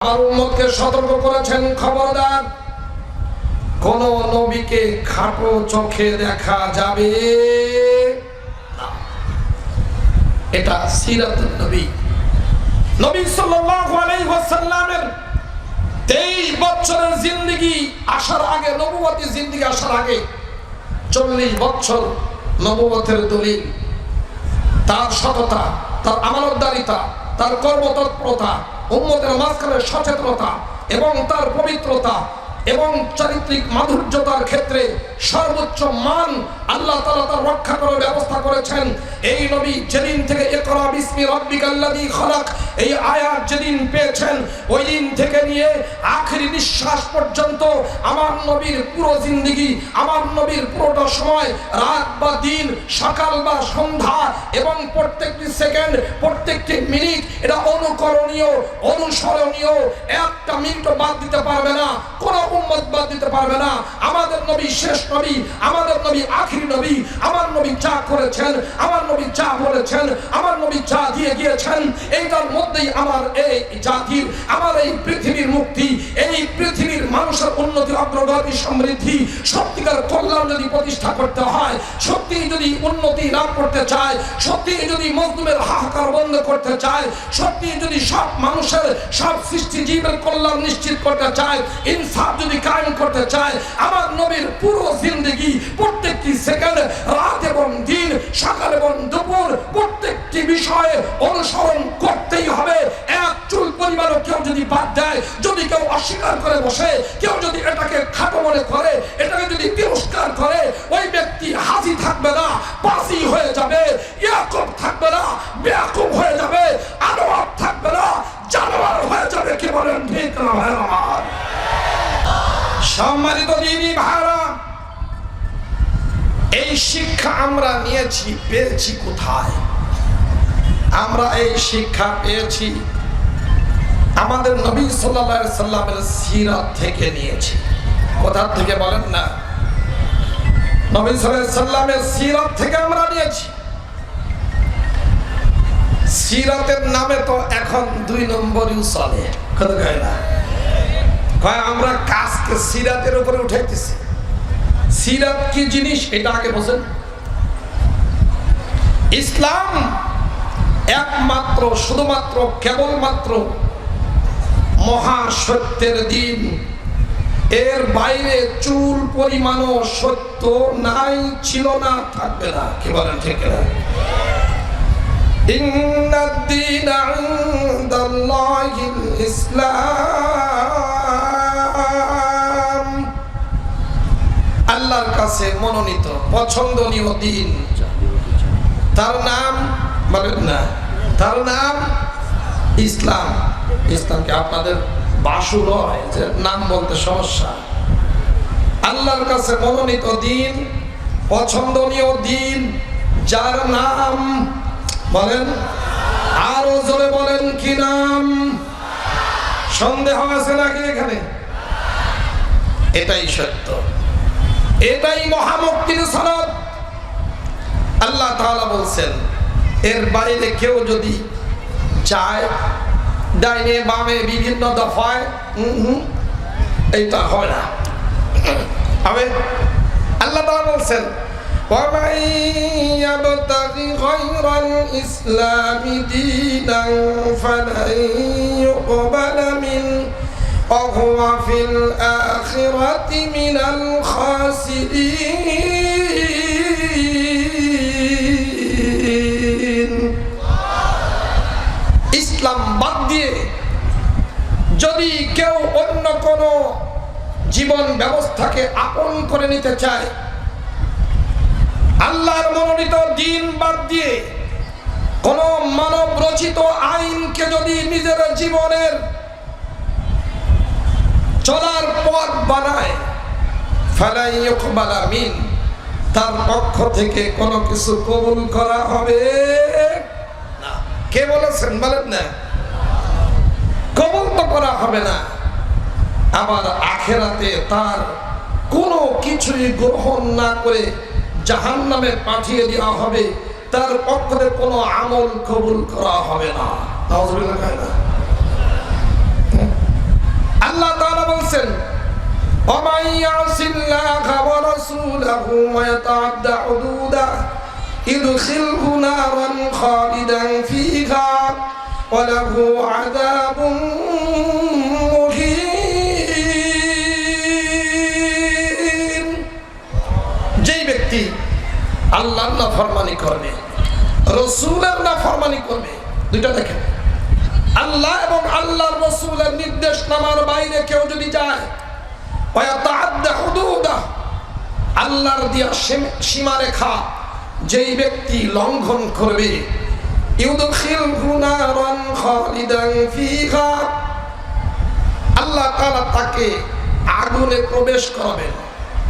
আমার উম্মতকে সতর্ক করেছেন, খবরদার কোন নবীকে খাটো চোখে দেখা যাবে না। এটা সিরাতুন নবী। নবী সাল্লাল্লাহু আলাইহি ওয়াসাল্লামের 23 বছরের জিন্দেগি আসার আগে, নবুয়তি জিন্দেগি আসার আগে 40 বছর নবুয়তের দলিল, তার সততা, তার আমানতদারিতা, তার কর্মতৎপরতা, উম্মতের মাঝখানে সচেতনতা এবং তার পবিত্রতা এবং চারিত্রিক মাধুর্যতার ক্ষেত্রে সর্বোচ্চ মান আল্লাহ তাআলা তার রক্ষা করার ব্যবস্থা করেছেন। এই নবী যেদিন থেকে ইকরা বিসমি রাব্বিকাল্লাযী খালাক এই আয়াত যেদিন পেয়েছেন, ওই দিন থেকে নিয়ে আখেরি নিঃশ্বাস পর্যন্ত আমার নবীর পুরো জিন্দেগি, আমার নবীর পুরোটা সময়, রাত বা দিন, সকাল বা সন্ধ্যা এবং প্রত্যেকটি সেকেন্ড, প্রত্যেকটি মিনিট এটা অনুকরণীয়, অনুসরণীয়। একটা মিনিটও বাদ দিতে পারবে না, কোন উম্মত বাদ দিতে পারবে না। আমাদের নবী শেষ নবী, আমাদের নবী আখেরি নবী। আমার নবী যা করেছেন, আমার নবী যা বলেছেন, আমার নবী যা দিয়ে গিয়েছেন, এইটার মধ্যেই আমার এই জাতির, আমার এই পৃথিবীর মুক্তি, এই পৃথিবীর মানুষের উন্নতি, অগ্রগতি, সমৃদ্ধি, সত্যিকার কল্যাণ যদি প্রতিষ্ঠা করতে হয়, সত্যি যদি উন্নতি লাভ করতে চায়, সত্যি যদি মজলুমের হাহাকার বন্ধ করতে চায়, সত্যি যদি সব মানুষের, সব সৃষ্টিজীবের কল্যাণ নিশ্চিত করতে চায়, ইনসাফ যদি কায়েম করতে চায়, আমার নবীর পুরো জিন্দেগি, প্রত্যেকটি সেকেন্ড, রাত এবং দিন, সকাল এবং দুপুর, প্রত্যেকটি বিষয়ে অনুসরণ করতেই হবে। এক চুল পরিমাণও কেউ যদি বাদ দেয়, যদি কেউ অস্বীকার করে বসে, কেউ যদি এটাকে খাটো মনে করে, এটাকে যদি তিরস্কার করে, ওই ব্যক্তি হাজি থাকবে না, পাসি হয়ে যাবে, ইয়াকুব থাকবে না, বেয়াকুব হয়ে যাবে, আনোয়ার থাকবে না, জানোয়ার হয়ে যাবে। কি বলেন ঠিক না ভাই আমার? সম্মানিত দিনী ভাইরা, এই শিক্ষা আমরা নিয়েছি, পেয়েছি কোথায়? আমরা এই শিক্ষা পেয়েছি আমাদের নবী সাল্লাল্লাহু আলাইহি সাল্লামের সিরাত থেকে নিয়েছি। কোথা থেকে বলেন না? নবী সাল্লাল্লাহু আলাইহি সাল্লামের সিরাত থেকে আমরা নিয়েছি। সিরাতের নামে তো এখন 2 নম্বরই চলে, কথা কয় না? কয় আমরা কাজকে সিরাতের উপরে উঠাইতেছি। সিরাত কি জিনিস এটা আগে বোঝেন। ইসলাম একমাত্র, শুধুমাত্র, কেবলমাত্র মহাসত্যের দিন। এর বাইরে চুল পরিমাণও সত্য নাই, ছিল না, থাকবে না। কি বলেন ঠিক না? ইন্নাদ-দীনা ইনদাল্লাহিল ইসলাম। আল্লাহর কাছে মনোনীত, পছন্দনীয় দিন, তার নাম বলেন না, তার নাম ইসলাম। ইসলামকে আপনাদের বাসু নয় যে নাম বলতে সমস্যা। আল্লাহর কাছে মনোনীত দিন, পছন্দনীয় দিন, যার নাম বলেন, আরো জোরে বলেন কি নাম? সন্দেহ আছে নাকি এখানে? এটাই সত্য, এটাই মহামুক্তির সনদ। আল্লাহ তাআলা বলছেন, এর বাইরে কেউ যদি চায়, ডাইনে বামে বিভিন্ন দফায়, এইটা হয় না। হবে আল্লাহ তাআলা বলছেন, وَمَن يَبْتَغِ غَيْرَ الْإِسْلَامِ دِينًا فَلَن يُقْبَلَ مِنْهُ وَهُوَ فِي الْآخِرَةِ مِنَ الْخَاسِرِينَ। ইসলাম বাদ দিয়ে যদি কেউ অন্য কোনো জীবন ব্যবস্থাকে আপন করে নিতে চায়, আল্লাহর মনোনীত দিন বাদ দিয়ে কোন মানব রচিত আইনকে যদি নিজের জীবনের চলার পথ বানায়, ফালা ইউকবালা মিন, তার পক্ষ থেকে কোনো কিছু কবুল করা হবে না। কে বলেছেন বলেন না? কবুল তো করা হবে না। আবার আখিরাতে তার কোনো কিছুই গ্রহণ না করে জাহান্নামে পাঠিয়ে দেওয়া হবে, তার পক্ষ থেকে কোনো আমল কবুল করা হবে না। নাউজুবিল্লাহ। ومن يعص الله ورسوله ويتعد حدوده يدخله نارا خالدا فيها وله عذاب مهين। যেই ব্যক্তি আল্লাহর নাফরমানি করবে, রাসূলের নাফরমানি করবে, দুইটা দেখেন, আল্লাহ এবং আল্লাহর রাসূলের নির্দেশনামার বাইরে কেউ যদি যায়, ওয়াতাআদ্দা হুদুদাহ, আল্লাহর দেয়া সীমারেখা যেই ব্যক্তি লঙ্ঘন করবে, ইউদখিলহু নারান খালিদান ফিহা, আল্লাহ তাআলা তাকে আগুনে প্রবেশ করাবেন।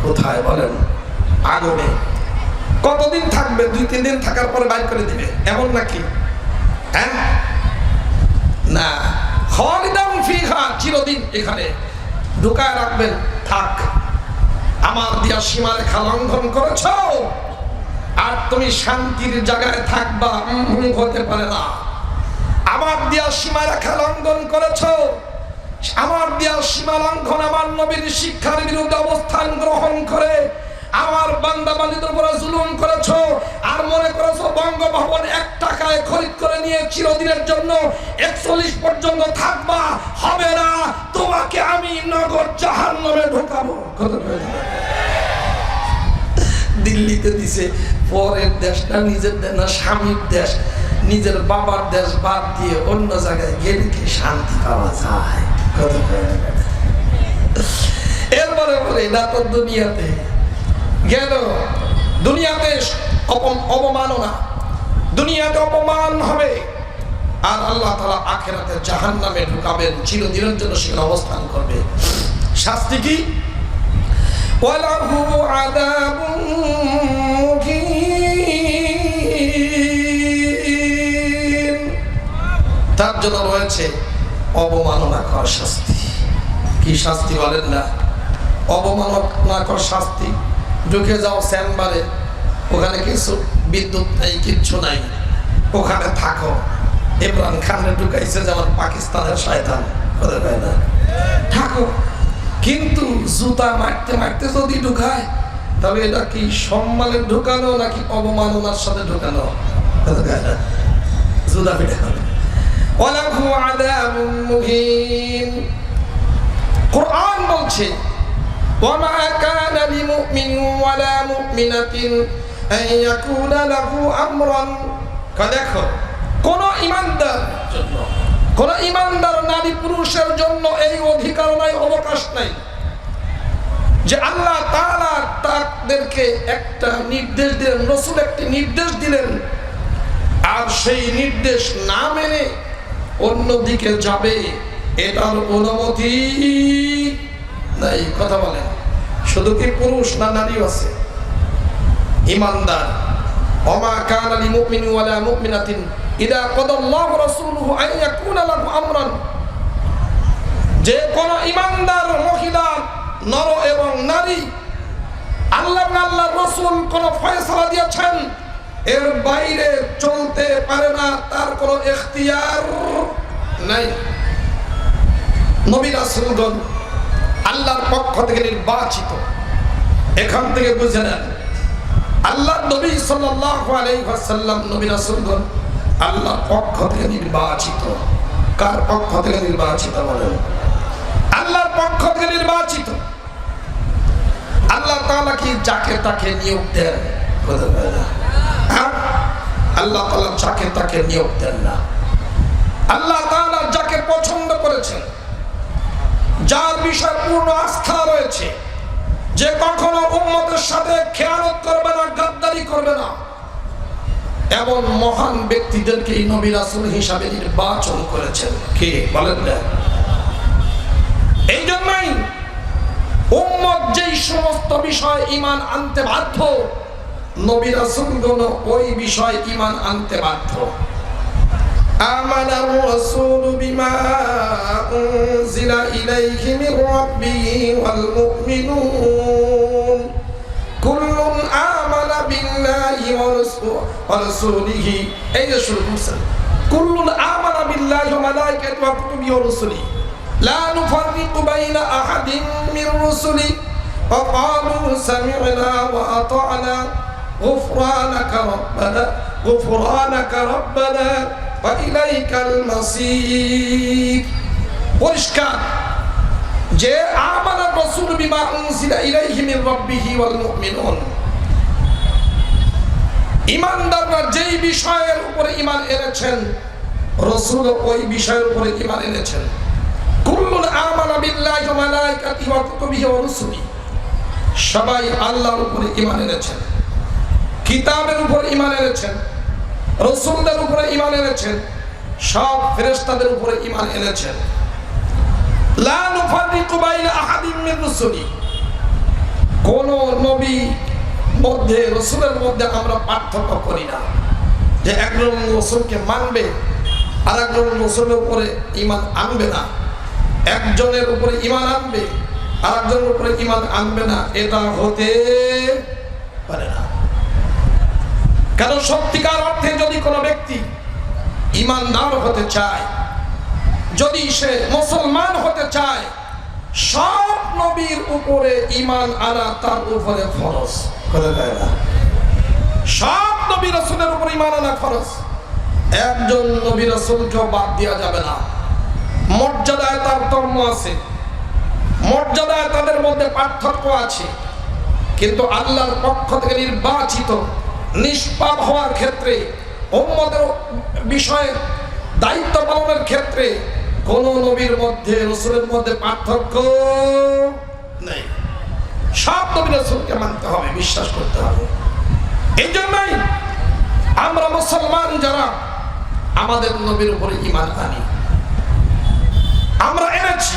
কোথায় বলেন? আগুনে। কতদিন থাকবে? 2-3 দিন থাকার পরে বাইর করে দিবে, এমন নাকি? হ্যাঁ না, খালিদান ফিহা, চিরদিন এখানে ঢুকায় রাখবেন। থাক, আমার দিয়া সীমারেখা লঙ্ঘন করেছ আর তুমি শান্তির জায়গায় থাকবা, হতে পারে না। আমার দিয়া সীমারেখা লঙ্ঘন করেছ, আমার দিয়া সীমা লঙ্ঘন, আমার নবীর শিক্ষার বিরুদ্ধে অবস্থান গ্রহণ করে আমার বান্দা বান্দীদের উপরে জুলুম করেছো, আর মনে করেছো বঙ্গভবন 1 টাকায় খরিদ করে নিয়ে চিরদিনের জন্য 41 পর্যন্ত থাকবা, হবে না, তোমাকে আমি নগর জাহান্নামে ঢোকাবো। দিল্লিতে দিছে, পরের দেশটা নিজের দেশ না, স্বামীর দেশ, নিজের বাবার দেশ বাদ দিয়ে অন্য জায়গায় গেলে কি শান্তি পাওয়া যায়? এরপরে বলে না তো দুনিয়াতে গেল, দুনিয়াতে অবমাননা, দুনিয়াতে অপমান হবে, আর আল্লাহ তাআলা আখিরাতে জাহান্নামে ঢুকাবেন, চিরদিনের জন্য সেখানে অবস্থান করবে। শাস্তি কি? ওয়ালাহু আযাবুন মুকিন, তার জন্য রয়েছে অবমাননাকর শাস্তি। কি শাস্তি বলেন না? অবমাননাকর শাস্তি। ঢুকে যাও চেম্বারে, ওখানে কিছু বিদ্যুৎ নাই, কিচ্ছু নাই, ওখানে থাকো। ইমরান খানের ঢুকাইছে যেমন পাকিস্তানের শয়তান, না থাকো, কিন্তু জুতা মারতে মারতে যদি ঢুকায়, তবে এটা কি সম্মানের ঢুকানো নাকি অবমাননার সাথে ঢুকানো? জুতা পিঠে হবে। ওয়ালাহু আযাবুন মুহিন। কোরআন বলছে, وما كان لمؤمن ولا مؤمنة أن يكون له أمرا, দেখো কোন ইমানদার জন্য, কোন ইমানদার নারী পুরুষের জন্য এই অধিকার নাই, অবকাশ নাই যে আল্লাহ তাআলা তাদেরকে একটা নির্দেশ দিলেন, রাসূল একটি নির্দেশ দিলেন, আর সেই নির্দেশ না মেনে অন্যদিকে যাবে, এটার অনুমতি নাই। কথা বলেন, শুধু কি পুরুষ না নারীও আছে? ইমানদার, ওমা কানা লিমুমিনিন ওয়ালা মুমিনাতিন ইযা কাদাল্লাহু রাসূলুহু আন ইয়াকুনা লাহু আমরান, যে কোন ইমানদার মহিলা, নর এবং নারী, আল্লাহ আল্লাহর রাসূল কোন ফয়সালা দিয়েছেন, এর বাইরে চলতে পারে না, তার কোনো ইখতিয়ার নাই। নবী রাসূলগণ আল্লাহর পক্ষ থেকে নির্বাচিত। এখান থেকে বুঝে নেন, আল্লাহর নবী সাল্লাল্লাহু আলাইহি ওয়াসাল্লাম, নবী রাসূলগণ আল্লাহর পক্ষ থেকে নির্বাচিত। কার পক্ষ থেকে নির্বাচিত বলেন? আল্লাহর পক্ষ থেকে নির্বাচিত। আল্লাহ তাআলা কি যাকে তাকে নিয়োগ দেন? আল্লাহ তাআলা যাকে তাকে নিয়োগ দেন না। আল্লাহ তাআলা যাকে পছন্দ করেছেন, যার বিষয়ে পূর্ণ আস্থা রয়েছে, যে কখনো উম্মতের সাথে খেয়ানত করবে না, গাদ্দারি করবে না, এমন মহান ব্যক্তিদেরকে নবী রাসূল হিসাবে নির্বাচন করেছেন। কে বলেন না? এই জন্যই উম্মত যেই সমস্ত বিষয় ঈমান আনতে বাধ্য, নবী রাসূলগণ ওই বিষয় ঈমান আনতে বাধ্য। আমানার রাসূল বিমা উনজিলা ইলাইহি মির রাব্বিহি ওয়াল মুমিনুন কুল্লুন আমানা বিল্লাহি ওয়া রাসূলিহি। এই যে শুরু করছেন, কুল্লুন আমানা বিল্লাহি ওয়া মালাইকাতিহি ওয়া কুতুবিহি ওয়া রুসুলিহি। লা নুফাররিকু বাইনা আহাদিন মির রুসুলি ওয়া ক্বালু সামি'না ওয়া আতা'না গুফরানাকা রাব্বানা ওয়া ইলাইকাল মাসীর। পরিষ্কার যে আমানা রাসূল বিমা উনজিলা ইলাইহি মির রাব্বিহি ওয়াল মুমিনুন, ঈমানদাররা যেই বিষয়ের উপরে ঈমান এনেছেন রাসূল ওই বিষয়ের উপরে ঈমান এনেছেন। কুল্লুন আমানা বিল্লাহি ওয়া মালাইকাতিহি ওয়া কুতুবিহি ওয়া রুসুলিহি, সবাই আল্লাহর উপরে ঈমান এনেছেন, কিতাবের উপর ঈমান এনেছেন, রাসূলদের উপরে ঈমান এনেছেন, সব ফেরেশতাদের উপরে ঈমান এনেছেন। লা নুফাররিকু বাইনা আহাদিন মির রুসুলি, কোন নবী মধ্যে রাসূলের মধ্যে আমরা পার্থক্য করি না যে একজন রাসূলকে মানবে আর একজন রাসূলের উপরে ঈমান আনবে না, একজনের উপরে ঈমান আনবে আর একজনের উপরে ঈমান আনবে না, এটা হতে পারে না। কারণ সত্যিকার অর্থে যদি কোনো ব্যক্তি ঈমানদার হতে চায়, যদি সে মুসলমান হতে চায়, সব নবীর উপরে ঈমান আনা তার উপরে ফরজ। সব নবী রাসূলের উপরে ঈমান আনা ফরজ, একজন নবী রাসূলকেও বাদ দেওয়া যাবে না। মর্যাদায় তারতম্য আছে, মর্যাদায় তাদের মধ্যে পার্থক্য আছে, কিন্তু আল্লাহর পক্ষ থেকে নির্বাচিত নিষ্পাপ হওয়ার ক্ষেত্রে, উম্মতের বিষয়ে দায়িত্ব পালনের ক্ষেত্রে কোন নবীর মধ্যে রাসূলের মধ্যে পার্থক্য নেই। সব নবী রাসূলকে মানতে হবে, বিশ্বাস করতে হবে। এই জন্যই আমরা মুসলমান যারা আমাদের নবীর উপরে ঈমান আনি, আমরা এনেছি,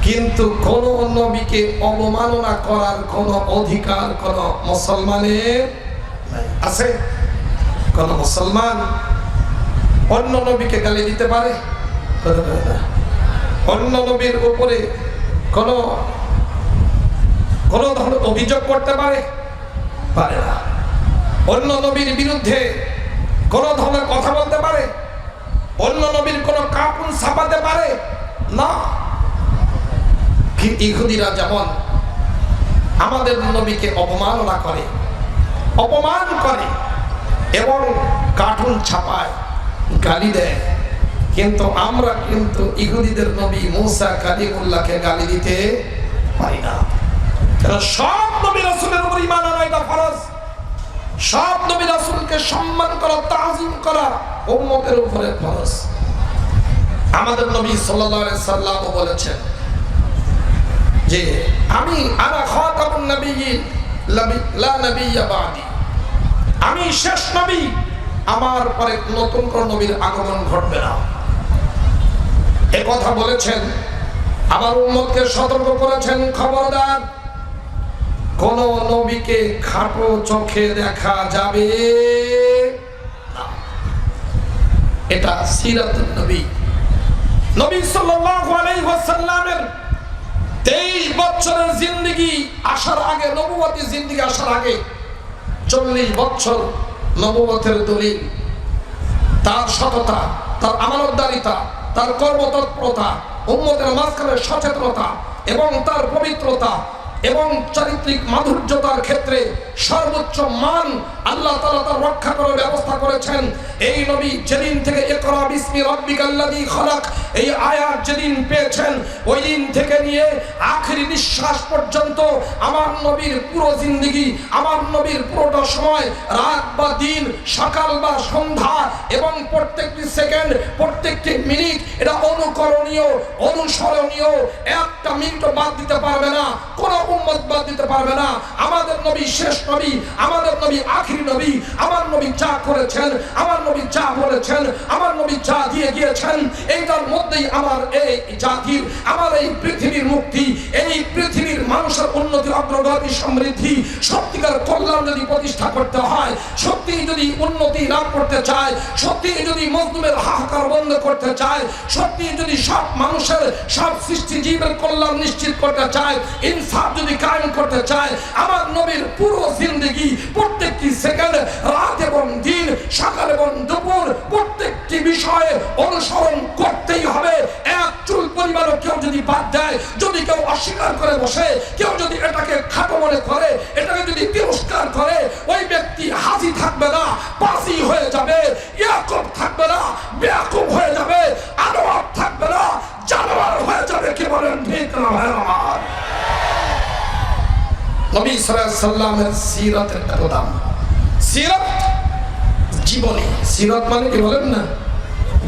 কিন্তু কোন নবীকে অবমাননা করার কোন অধিকার কোন মুসলমানের আছে? কোন মুসলমান অন্য নবীকে গালি দিতে পারে? অন্য নবীর উপরে কোন ধরনের অভিযোগ করতে পারে? পারে না। অন্য নবীর বিরুদ্ধে কোন ধরনের কথা বলতে পারে? অন্য নবীর কোন কাপুন ছাপাতে পারে না। ইহুদিরা যেমন আমাদের নবীকে অপমাননা করে, অপমান করে এবং কার্টুন ছাপায়, গালি দেয়, কিন্তু আমরা কিন্তু ইহুদিদের নবী মুসা কালিমুল্লাহকে গালি দিতে পারি না। কারণ সব নবী রাসূলের উপর ঈমান আনা এটা ফরজ। সব নবী রাসূলকে সম্মান করা, তাজিম করা উম্মতের উপরে ফরজ। আমাদের নবী সাল্লাল্লাহু আলাইহি সাল্লাম বলেছেন যে আমি আনা খাতামুন নবিয়্যিন লা নাবিয়্যা বাদি, আমি শেষ নবী, আমার পরে নতুন কোন নবীর আগমন ঘটবে না। এই কথা বলেছেন, আমার উম্মতকে সতর্ক করেছেন, খবরদার কোন নবীকে খাটো চোখে দেখা যাবে না। এটা সিরাতুন নবী। নবী সাল্লাল্লাহু আলাইহি ওয়াসাল্লামের 23 বছরের জিন্দেগি আসার আগে, নবুয়তি জিন্দেগি আসার আগে 40 বছর নবুয়তের দলিল, তার সততা, তার আমানতদারিতা, তার কর্মতৎপরতা, উম্মতের মাঝখানে সচেতনতা এবং তার পবিত্রতা এবং চারিত্রিক মাধুর্যতার ক্ষেত্রে সর্বোচ্চ মান আল্লাহ তাআলা তার রক্ষা করার ব্যবস্থা করেছেন। এই নবী যেদিন থেকে ইকরা বিসমি রাব্বিকাল্লাযী খালাক এই আয়াত যেদিন পেয়েছেন, ওই দিন থেকে নিয়ে আখেরি নিঃশ্বাস পর্যন্ত আমার নবীর পুরো জিন্দেগি, আমার নবীর পুরোটা সময়, রাত বা দিন, সকাল বা সন্ধ্যা এবং প্রত্যেকটি সেকেন্ড, প্রত্যেকটি মিনিট এটা অনুকরণীয়, অনুসরণীয়। একটা মিনিটও বাদ দিতে পারবে না, কোন উম্মত বাদ দিতে পারবে না। আমাদের নবী শেষ নবী, আমাদের নবী আখেরি নবী। আমার নবী যা করেছেন, আমার নবী যা বলেছেন, আমার নবী যা দিয়ে গিয়েছেন, এইটার মধ্যেই আমার এই জাতির, আমার এই পৃথিবীর মুক্তি, এই পৃথিবীর মানুষের উন্নতি, অগ্রগতি, সমৃদ্ধি, সত্যিকার কল্যাণ যদি প্রতিষ্ঠা করতে হয়, সত্যি যদি উন্নতি লাভ করতে চায়, সত্যি যদি মজলুমের হাহাকার বন্ধ করতে চায়, সত্যি যদি সব মানুষের, সব সৃষ্টি জীবের কল্যাণ নিশ্চিত করতে চায়, ইনসাফ যদি কায়েম করতে চায়, আমার নবীর পুরো জিন্দেগি, প্রত্যেকটি সেকেন্ড, রাত এবং দিন, সকাল এবং দুপুর, প্রত্যেকটি বিষয়ে অনুসরণ করতেই হবে। এক চুল পরিমাণও কেউ যদি বাদ দেয়, যদি কেউ অস্বীকার করে বসে, কেউ যদি এটাকে খাটো মনে করে, এটাকে যদি তিরস্কার করে, ওই ব্যক্তি হাজি থাকবে না, পাসি হয়ে যাবে, ইয়াকুব থাকবে না, বেয়াকুব হয়ে যাবে, আনোয়ার থাকবে না, জানোয়ার হয়ে যাবে। কি বলেন ঠিক না ভাই আমার? নবী সাল্লাল্লাহু আলাইহি সাল্লামের সিরাতের কত দাম। সিরাত জীবনী, সিরাত মানে কি বলেন না,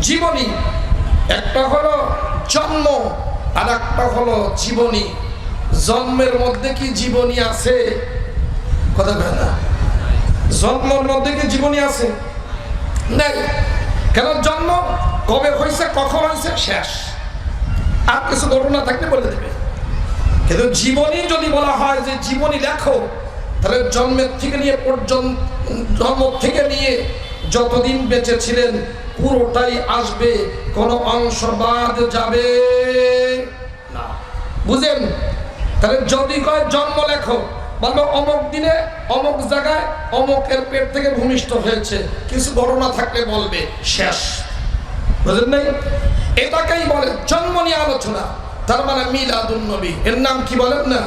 জীবনী। একটা হলো জন্ম আর একটা হলো জীবনী। জন্মের মধ্যে কি জীবনী আছে? কথা বলে না। জন্মের মধ্যে কি জীবনী আছে? নাই। কেন? জন্ম কবে হয়েছে, কখন হয়েছে, শেষ। আর কিছু ঘটনা থাকলে বলে দেবে। কিন্তু জীবনী যদি বলা হয় যে জীবনী লেখো, তাহলে জন্মের থেকে নিয়ে পর্যন্ত, জন্ম থেকে নিয়ে যতদিন বেঁচে ছিলেন পুরোটাই আসবে, কোনো অংশ বাদ যাবে না। বুঝেন? তাহলে যদি কয় জন্ম লেখো, বলবো অমুক দিনে অমুক জায়গায় অমুকের পেট থেকে ভূমিষ্ঠ হয়েছে, কিছু ঘটনা থাকলে বলবে, শেষ। বুঝলেন নাই? এটাকেই বলে জন্ম নিয়ে আলোচনা। তার মানে মিলাদুন নবী, এর নাম কি বলেন না,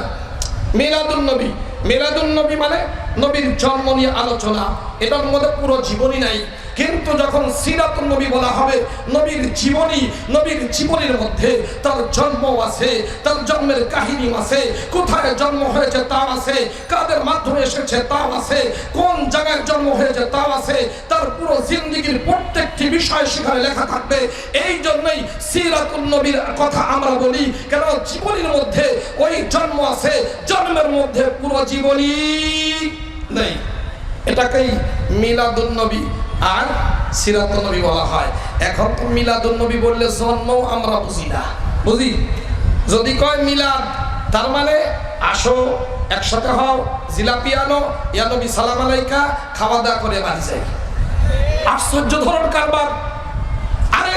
মিলাদুন নবী। মিলাদুন নবী মানে নবীর জন্ম নিয়ে আলোচনা। এটার মধ্যে পুরো জীবনী নাই। কিন্তু যখন সিরাতুন নবী বলা হবে, নবীর জীবনী, নবীর জীবনীর মধ্যে তার জন্ম আছে, তার জন্মের কাহিনী আছে, কোথায় জন্ম হয়েছে তাও আছে, কাদের মাধ্যমে এসেছে তাও আছে, কোন জায়গায় জন্ম হয়েছে তাও আছে, তার পুরো জিন্দেগির প্রত্যেকটি বিষয় সেখানে লেখা থাকবে। এই জন্যই সিরাতুন নবীর কথা আমরা বলি, কেন জীবনীর মধ্যে ওই জন্ম আছে, জন্মের মধ্যে পুরো জীবনী নেই। এটাকেই মিলাদুন নবী আর সিরাতুন নবী বলা হয়। এখন তো মিলাদুন নবী বললে জন্ম আমরা বুঝি না, বুঝি? যদি কয় মিলাদ, তার মানে আসো, একসাথে হও, জিলাপি আনো, ইয়া নবী সালাম আলাইকা, খাওয়া দাওয়া করে বাড়ি যাই। আশ্চর্য ধরন কারবার। আরে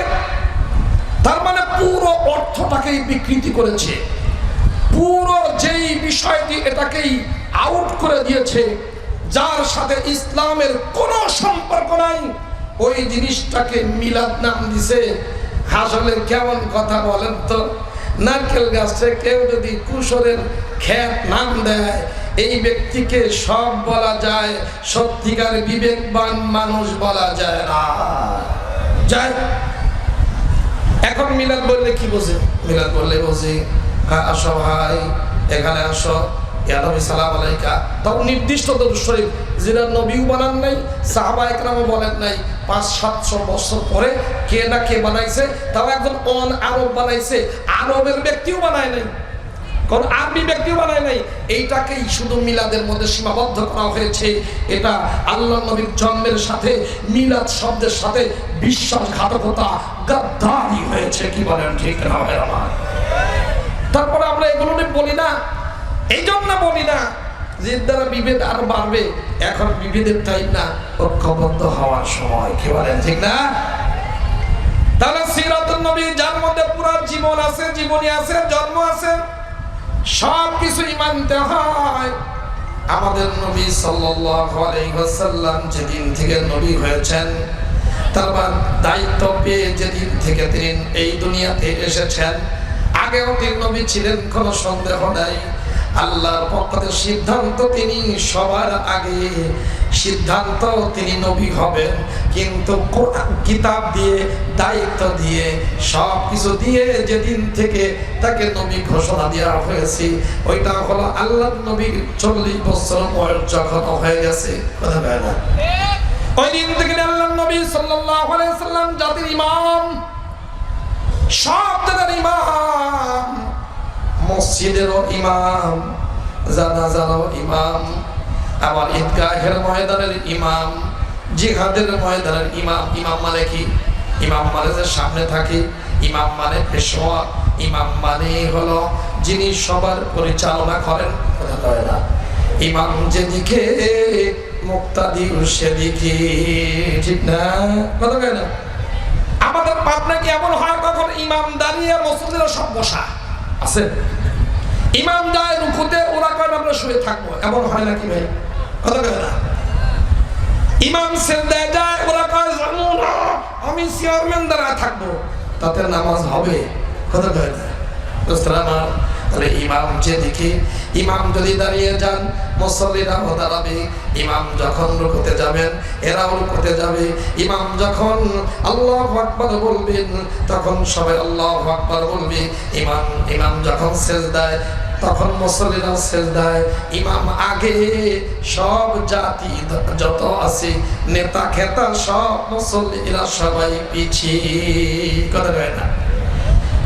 তার মানে পুরো অর্থটাকেই বিকৃতি করেছে, পুরো যেই বিষয়টি এটাকেই আউট করে দিয়েছে, যার সাথে ইসলামের কোনো সম্পর্ক নাই, ওই জিনিসটাকে মিলাদ নাম দিছে। আসলে কেমন কথা বলেন তো? নারকেল গাছে কেউ যদি কুশলের ক্ষেত নাম দেয়, এই ব্যক্তিকে সব বলা যায়, সত্যিকার বিবেকবান মানুষ বলা যায় না। যাই, এখন মিলাদ বললে কি বোঝে? মিলাদ বললে বোঝে আসো ভাই, এখানে আসো, ইয়া নবী সালাম আলাইকা। তাও নির্দিষ্ট দরুদ শরীফ, যেটা নবীও বানান নাই, সাহাবা একরামও বলেন নাই। 500-700 বছর পরে কে না কে বানাইছে, তাও একজন অন আরব বানাইছে, আরবের ব্যক্তিও বানায় নাই, কোন আরবি ব্যক্তিও বানায় নাই। এইটাকেই শুধু মিলাদের মধ্যে সীমাবদ্ধ করা হয়েছে। এটা আল্লাহ নবীর জন্মের সাথে, মিলাদ শব্দের সাথে বিশ্বাসঘাতকতা, গাদ্দারি হয়েছে। কি বলেন ঠিক না ভাই আমার? তারপরে আমরা এগুলো বলি না, এই জন্য বলি না যে দ্বারা বিভেদ আরো বাড়বে। এখন বিভেদের টাইম না, ঐক্যবদ্ধ হওয়ার সময়। কি বলেন ঠিক না? তাহলে সিরাতুন নবী, যার মধ্যে পুরো জীবন আছে, জীবনী আছে, জন্ম আছে, সব কিছুই মানতে হয়। আমাদের নবী সাল্লাল্লাহু আলাইহি ওয়াসাল্লাম যেদিন থেকে নবী হয়েছেন, তারপর দায়িত্ব পেয়ে যেদিন থেকে তিনি এই দুনিয়াতে এসেছেন, আগেও তিনি নবী ছিলেন, কোনো সন্দেহ নাই। আল্লাহর পক্ষ থেকে সিদ্ধান্ত, তিনি সবার আগে সিদ্ধান্ত, তিনি নবী হবেন। কিন্তু কিতাব দিয়ে, দায়িত্ব দিয়ে, সব কিছু দিয়ে যেদিন থেকে তাকে নবী ঘোষণা দেওয়া হয়েছে, ওইটা হলো আল্লাহর নবীর 40 বছর বয়স যখন হয়ে গেছে। কথা বলে না? ওই দিন থেকে আল্লাহর নবী সাল্লাল্লাহু আলাইহি ওয়াসাল্লাম জাতির ইমাম, সব জায়গার ইমাম, মসজিদেরও ইমাম, জানাজারও ইমাম, আবার ঈদগাহের ময়দানের ইমাম, জিহাদের ময়দানের ইমাম। ইমাম মানে কি? ইমাম মানে যে সামনে থাকে, ইমাম মানে পেশোয়া, ইমাম মানে হলো যিনি সবার পরিচালনা করেন। কথা কয় না? ইমাম যেদিকে মুক্তাদি সেদিকে, ঠিক না? কথা কয় না? আমাদের পাবনা কি এমন হয় কখন ইমাম দাঁড়িয়ে মসজিদের সব বসা আছে? ইমাম যায় রুকুতে, ওরা কয় আমরা শুয়ে থাকবো, এমন হয় নাকি ভাই? কথা কয় না? ইমাম সিজদায় যায়, ওরা কয় জানো না আমি চেয়ারম্যান দাঁড়ায় থাকবো, তাতে নামাজ হবে? কথা কয় না? তাহলে ইমাম যেদিকে, ইমাম যদি দাঁড়িয়ে যান মুসল্লিরাও দাঁড়াবে, ইমাম যখন রুকুতে যাবেন এরাও রুকুতে যাবে, ইমাম যখন আল্লাহু আকবার বলবেন তখন সবাই আল্লাহু আকবার বলবে, ইমাম যখন সিজদায় তখন মুসল্লিরাও সিজদায়, ইমাম আগে, সব জাতি যত আছে নেতা খেতা সব মুসল্লিরা সবাই পিছিয়ে। কথা কয় না?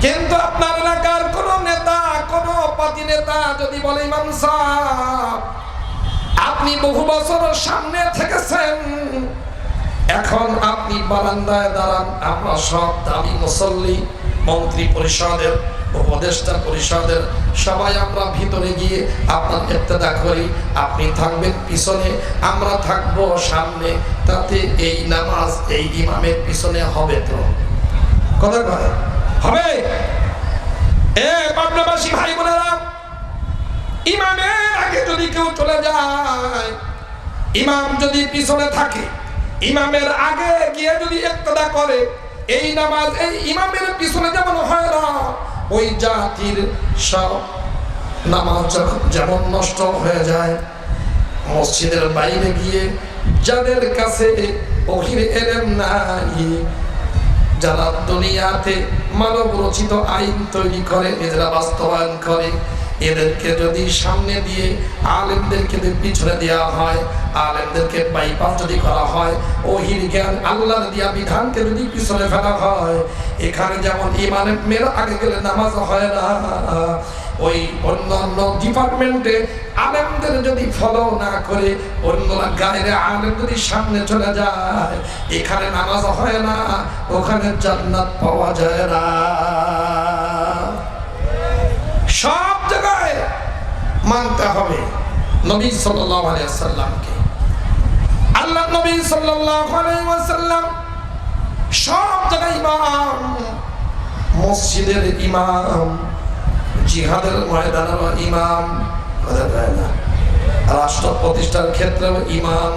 কিন্তু আপনার এলাকার কোন নেতা, কোন পার্টি নেতা যদি বলে ইমাম সাহেব আপনি বহু বছর সামনে থেকেছেন, এখন আপনি বারান্দায় দাঁড়ান, আমরা সব দামি মুসল্লি, মন্ত্রী পরিষদের, উপদেষ্টা পরিষদের সবাই আমরা ভিতরে গিয়ে আপনার ইক্তেদা করি, আপনি থাকবেন পিছনে, আমরা থাকবো সামনে, তাতে এই নামাজ এই ইমামের পিছনে হবে তো? কথা কয় হবে? পাবনাবাসী ভাই বোনেরা, ইমামের আগে যদি কেউ চলে যায়, ইমাম যদি পিছনে থাকে, ইমামের আগে গিয়ে যদি ইক্তেদা করে, এই নামাজ এই ইমামের পিছনে যেমন হয় না, ওই জাতির সব নামাজ যেমন নষ্ট হয়ে যায়। মসজিদের বাইরে গিয়ে যাদের কাছে ওহির ইলম নাই, যারা দুনিয়াতে মানব রচিত আইন তৈরি করে নিজেরা বাস্তবায়ন করে, এদেরকে যদি সামনে দিয়ে আলেমদেরকে পিছনে দেওয়া হয়, আলেমদেরকে বাইপাস যদি করা হয়, ওহির জ্ঞান আল্লাহর দিয়া বিধানকে যদি পিছনে ফেলা হয়, এখানে যেমন ইমামের আগে গেলে নামাজ হয় না, ওই অন্যান্য ডিপার্টমেন্টে আলেমদের যদি ফলো না করে অন্য গায়ের আলেম যদি সামনে চলে যায়, এখানে নামাজ হয় না, ওখানে জান্নাত পাওয়া যায় না। সব জায়গায় মানতে হবে নবী সাল্লাল্লাহু আলাইহি ওয়াসাল্লামকে। আল্লাহ নবী সাল্লাল্লাহু আলাইহি ওয়াসাল্লাম সব জায়গায় ইমাম, মসজিদের ইমাম, জিহাদের ময়দানের ইমাম, রাষ্ট্র প্রতিষ্ঠার ক্ষেত্রে ইমাম।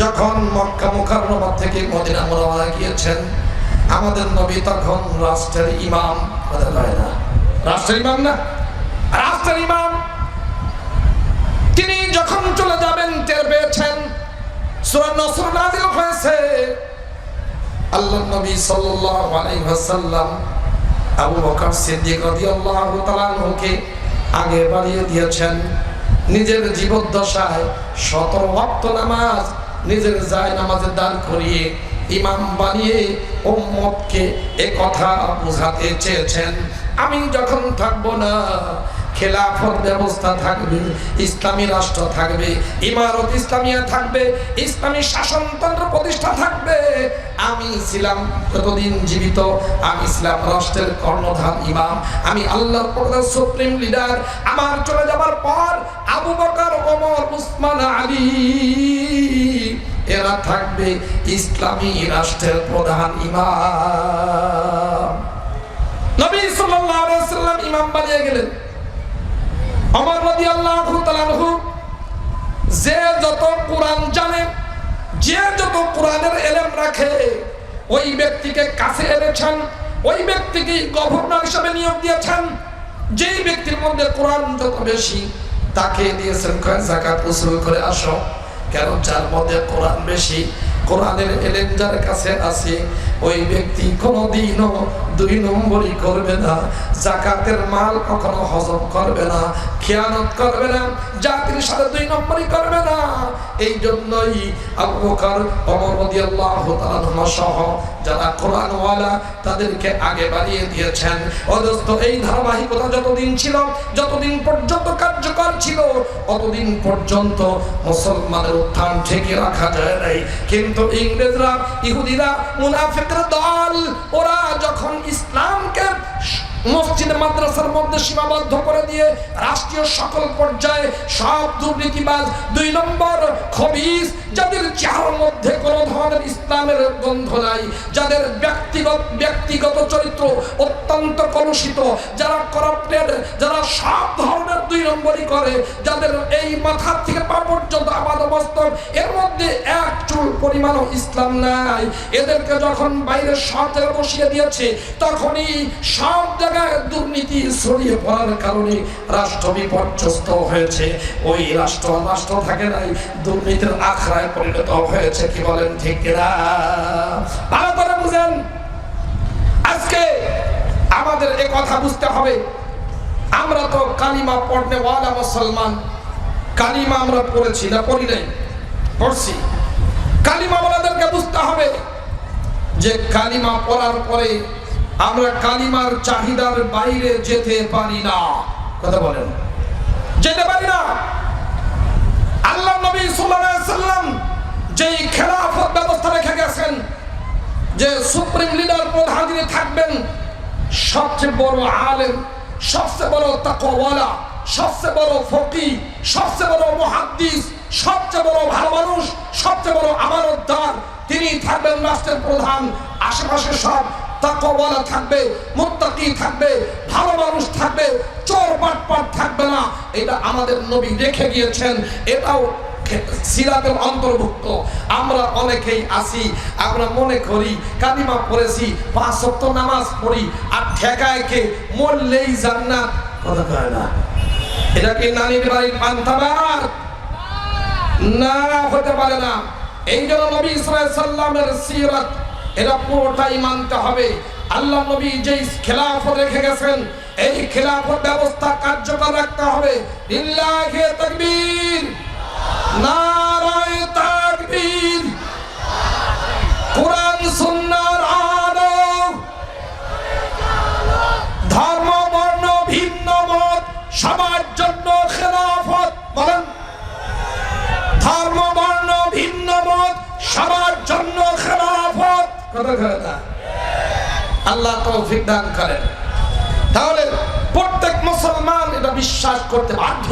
যখন মক্কা মুকাররমা থেকে মদিনা মুনাওয়ারা গিয়েছেন আমাদের নবী, তখন রাষ্ট্রের ইমাম। রাষ্ট্রের ইমাম না, রাষ্ট্রের ইমাম। তিনি যখন চলে যাবেন টের পেয়েছেন, সূরা নসর নাযিল হয়েছে। আল্লাহর নবী সাল্লাল্লাহু আলাইহি ওয়াসাল্লাম আবু বকর সিদ্দিক রাদিয়াল্লাহু তাআলা আনহুকে আগে বাড়িয়ে দিয়েছেন। নিজের জীবদ্দশায় 17 ওয়াক্ত নামাজ নিজের যায় নামাজে দাঁড় করিয়ে ইমাম বানিয়ে উম্মতকে এ কথা বোঝাতে চেয়েছেন, আমি যখন থাকবো না, খেলাফত ব্যবস্থা থাকবে, ইসলামী রাষ্ট্র থাকবে, ইমারত ইসলামিয়া থাকবে, ইসলামী শাসনতন্ত্র প্রতিষ্ঠা থাকবে। আমি ছিলাম যতদিন জীবিত, আমি ছিলাম রাষ্ট্রের কর্ণধার ইমাম, আমি আল্লাহর প্রধান সুপ্রিম লিডার। আমার চলে যাবার পর আবু বকর, ওমর, উসমান, আলী এরা থাকবে ইসলামী রাষ্ট্রের প্রধান ইমাম। নবী সাল্লাল্লাহু আলাইহি ওয়াসাল্লাম ইমাম বানিয়ে গেলেন। ওমর রাদিয়াল্লাহু তাআলা আনহু যে যত কোরআন জানে, যে যত কোরআনের ইলম রাখে, ওই ব্যক্তিকে কাছে এনেছেন, ওই ব্যক্তিকে গভর্নর হিসেবে নিয়োগ দিয়েছেন। যেই ব্যক্তির মধ্যে কোরআন যত বেশি তাকে দিয়েছেন যাকাত উসুল করে আসো। কেন? যার মধ্যে কোরআন বেশি, কোরআনের ইলম যার কাছে আছে, ওই ব্যক্তি কোনোদিনও 2 নম্বরই করবে না, যাকাতের মাল কখনো হজম করবে না, খেয়ানত করবে না, জাতির সাথে 2 নম্বরই করবে না। এই জন্যই আবু বকর, ওমর রাদিয়াল্লাহু তাআলা আনহু সহ যারা কোরআনওয়ালা তাদেরকে আগে বাড়িয়ে দিয়েছেন। অদস্ত এই ধারাবাহিকতা যতদিন ছিল, যতদিন পর্যন্ত কার্যকর ছিল, ততদিন পর্যন্ত মুসলমানের উত্থান ঠেকে রাখা যায় নাই। কিন্তু ইংরেজরা, ইহুদিরা, মুনাফিকদের দল, ওরা যখন ইসলামকে মসজিদ মাদ্রাসার মধ্যে মধ্যে সীমাবদ্ধ করে দিয়ে রাষ্ট্রীয় সকল পর্যায়ে সব দুর্নীতিবাজ, 2 নম্বর খবিস, যাদের চেহারার মধ্যে কোনো ধরনের ইসলামের গন্ধ নাই, যাদের ব্যক্তিগত চরিত্র অত্যন্ত কলুষিত, যারা করাপ্টেড, যারা সব ধরনের 2 নম্বরই করে, যাদের এই মাথা থেকে পা পর্যন্ত আপাদমস্তক এর মধ্যে এক চুল পরিমাণও ইসলাম নাই, এদেরকে যখন বাইরে সব জায়গায় বসিয়ে দিয়েছে তখনই সব জায়গায় দুর্নীতি ছড়িয়ে পড়ার কারণে রাষ্ট্র বিপর্যস্ত হয়েছে। ওই রাষ্ট্র থাকে নাই, দুর্নীতির আখড়ায় পরিণত হয়েছে। কি বলেন ঠিক কিনা? ভালো করে বুঝেন। আজকে আমাদের এ কথা বুঝতে হবে, আমরা তো কালিমা পড়নে ওয়ালা মুসলমান, কালিমা আমরা পড়েছি না পড়ি নাই? পড়ছি। কালিমা ওয়ালাদেরকে বুঝতে হবে যে কালিমা পড়ার পরে আমরা কালিমার চাহিদার বাইরে যেতে পারি না। কথা বলেন, যেতে পারি না। আল্লাহ নবী সাল্লাল্লাহু আলাইহি সাল্লাম যেই খেলাফত ব্যবস্থা রেখে গেছেন, যে সুপ্রিম লিডার প্রধান যিনি থাকবেন, সবচেয়ে বড় আলেম, সবচেয়ে বড় তাকওয়াওয়ালা, সবচেয়ে বড় ফকিহ, সবচেয়ে বড় মুহাদ্দিস, সবচেয়ে বড় ভালো মানুষ, সবচেয়ে বড় আমানতদার, তিনি থাকবেন রাষ্ট্রের প্রধান। আশেপাশে সব তাকওয়াওয়ালা থাকবে, মুত্তাকি থাকবে, ভালো মানুষ থাকবে, চোর বাটপার থাকবে না। এটা আমাদের নবী রেখে গিয়েছেন, এটাও সিরাতের অন্তর্ভুক্ত। আমরা অনেকেই আছি, আমরা মনে করি কালিমা পড়েছি, 5 ওয়াক্ত নামাজ পড়ি, আর ঠেকায় কে মরলেই জান্নাত। কথা কয় না? এটা কি নানির বাড়ির পান্তাভাত? না, হতে পারে না। এই জন্য নবী সাল্লাল্লাহু আলাইহি সাল্লামের সিরাত এটা পুরোটাই মানতে হবে। আল্লাহ নবী যেই খেলাফত রেখে গেছেন, এই খেলাফত ব্যবস্থা কার্যকর রাখতে হবে। লিল্লাহি তাকবীর, নারায়ে তাকবীর, কোরআন সুন্নাহর আলো, ধর্ম বর্ণ ভিন্ন মত সবার জন্য খেলাফত। বলেন, ধর্ম বর্ণ ভিন্ন মত সবার জন্য খেলাফত। কথা আল্লাহ তৌফিক দান করেন। তাহলে প্রত্যেক মুসলমান এটা বিশ্বাস করতে বাধ্য